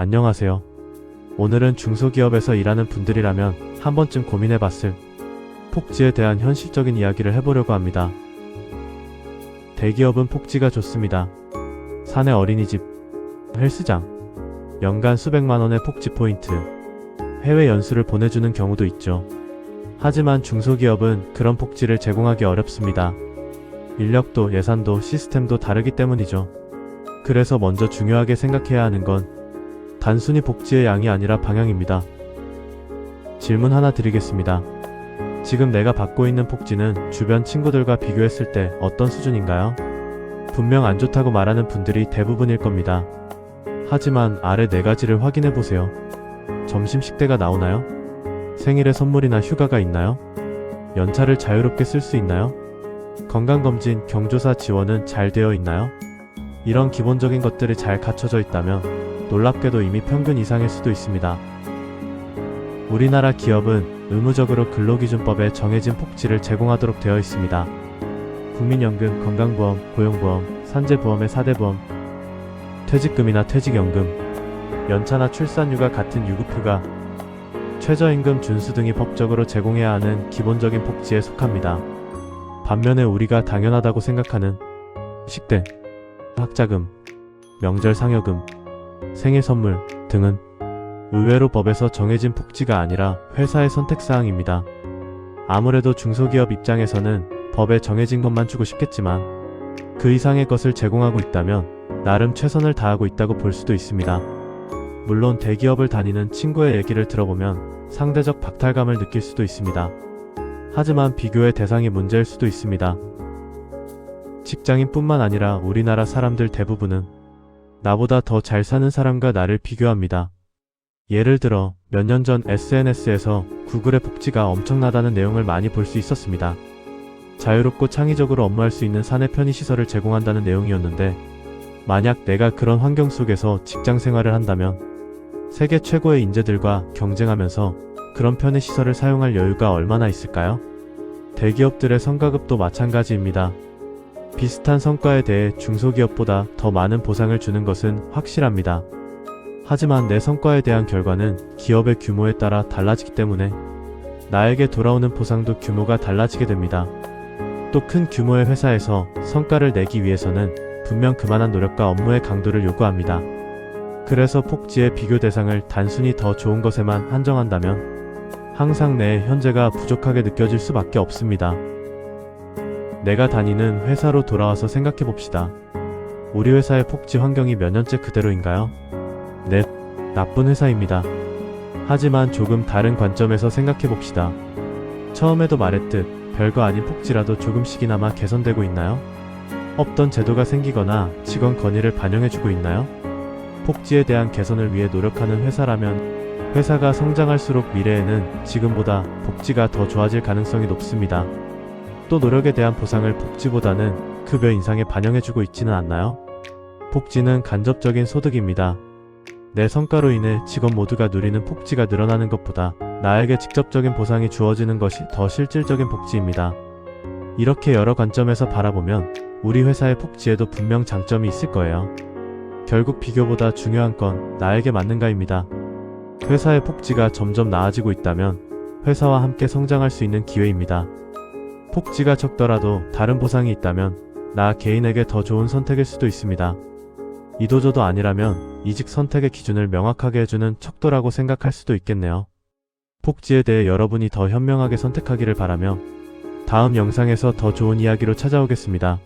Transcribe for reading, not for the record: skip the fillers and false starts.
안녕하세요. 오늘은 중소기업에서 일하는 분들이라면 한 번쯤 고민해봤을 복지에 대한 현실적인 이야기를 해보려고 합니다. 대기업은 복지가 좋습니다. 사내 어린이집, 헬스장, 연간 수백만 원의 복지 포인트, 해외 연수를 보내주는 경우도 있죠. 하지만 중소기업은 그런 복지를 제공하기 어렵습니다. 인력도 예산도 시스템도 다르기 때문이죠. 그래서 먼저 중요하게 생각해야 하는 건 단순히 복지의 양이 아니라 방향입니다. 질문 하나 드리겠습니다. 지금 내가 받고 있는 복지는 주변 친구들과 비교했을 때 어떤 수준인가요? 분명 안 좋다고 말하는 분들이 대부분일 겁니다. 하지만 아래 4가지를 확인해 보세요. 점심 식대가 나오나요? 생일에 선물이나 휴가가 있나요? 연차를 자유롭게 쓸 수 있나요? 건강검진, 경조사 지원은 잘 되어 있나요? 이런 기본적인 것들이 잘 갖춰져 있다면 놀랍게도 이미 평균 이상일 수도 있습니다. 우리나라 기업은 의무적으로 근로기준법에 정해진 복지를 제공하도록 되어 있습니다. 국민연금, 건강보험, 고용보험, 산재보험의 4대 보험, 퇴직금이나 퇴직연금, 연차나 출산휴가 같은 유급휴가, 최저임금 준수 등이 법적으로 제공해야 하는 기본적인 복지에 속합니다. 반면에 우리가 당연하다고 생각하는 식대, 학자금, 명절 상여금, 생일 선물 등은 의외로 법에서 정해진 복지가 아니라 회사의 선택사항입니다. 아무래도 중소기업 입장에서는 법에 정해진 것만 주고 싶겠지만 그 이상의 것을 제공하고 있다면 나름 최선을 다하고 있다고 볼 수도 있습니다. 물론 대기업을 다니는 친구의 얘기를 들어보면 상대적 박탈감을 느낄 수도 있습니다. 하지만 비교의 대상이 문제일 수도 있습니다. 직장인뿐만 아니라 우리나라 사람들 대부분은 나보다 더 잘 사는 사람과 나를 비교합니다. 예를 들어 몇 년 전 SNS에서 구글의 복지가 엄청나다는 내용을 많이 볼 수 있었습니다. 자유롭고 창의적으로 업무할 수 있는 사내 편의시설을 제공한다는 내용이었는데 만약 내가 그런 환경 속에서 직장 생활을 한다면 세계 최고의 인재들과 경쟁하면서 그런 편의시설을 사용할 여유가 얼마나 있을까요? 대기업들의 성과급도 마찬가지입니다. 비슷한 성과에 대해 중소기업보다 더 많은 보상을 주는 것은 확실합니다. 하지만 내 성과에 대한 결과는 기업의 규모에 따라 달라지기 때문에 나에게 돌아오는 보상도 규모가 달라지게 됩니다. 또 큰 규모의 회사에서 성과를 내기 위해서는 분명 그만한 노력과 업무의 강도를 요구합니다. 그래서 복지의 비교 대상을 단순히 더 좋은 것에만 한정한다면 항상 내 현재가 부족하게 느껴질 수밖에 없습니다. 내가 다니는 회사로 돌아와서 생각해봅시다. 우리 회사의 복지 환경이 몇 년째 그대로인가요? 네, 나쁜 회사입니다. 하지만 조금 다른 관점에서 생각해봅시다. 처음에도 말했듯 별거 아닌 복지라도 조금씩이나마 개선되고 있나요? 없던 제도가 생기거나 직원 건의를 반영해주고 있나요? 복지에 대한 개선을 위해 노력하는 회사라면 회사가 성장할수록 미래에는 지금보다 복지가 더 좋아질 가능성이 높습니다. 또 노력에 대한 보상을 복지보다는 급여 인상에 반영해주고 있지는 않나요? 복지는 간접적인 소득입니다. 내 성과로 인해 직원 모두가 누리는 복지가 늘어나는 것보다 나에게 직접적인 보상이 주어지는 것이 더 실질적인 복지입니다. 이렇게 여러 관점에서 바라보면 우리 회사의 복지에도 분명 장점이 있을 거예요. 결국 비교보다 중요한 건 나에게 맞는가입니다. 회사의 복지가 점점 나아지고 있다면 회사와 함께 성장할 수 있는 기회입니다. 복지가 적더라도 다른 보상이 있다면 나 개인에게 더 좋은 선택일 수도 있습니다. 이도저도 아니라면 이직 선택의 기준을 명확하게 해주는 척도라고 생각할 수도 있겠네요. 복지에 대해 여러분이 더 현명하게 선택하기를 바라며 다음 영상에서 더 좋은 이야기로 찾아오겠습니다.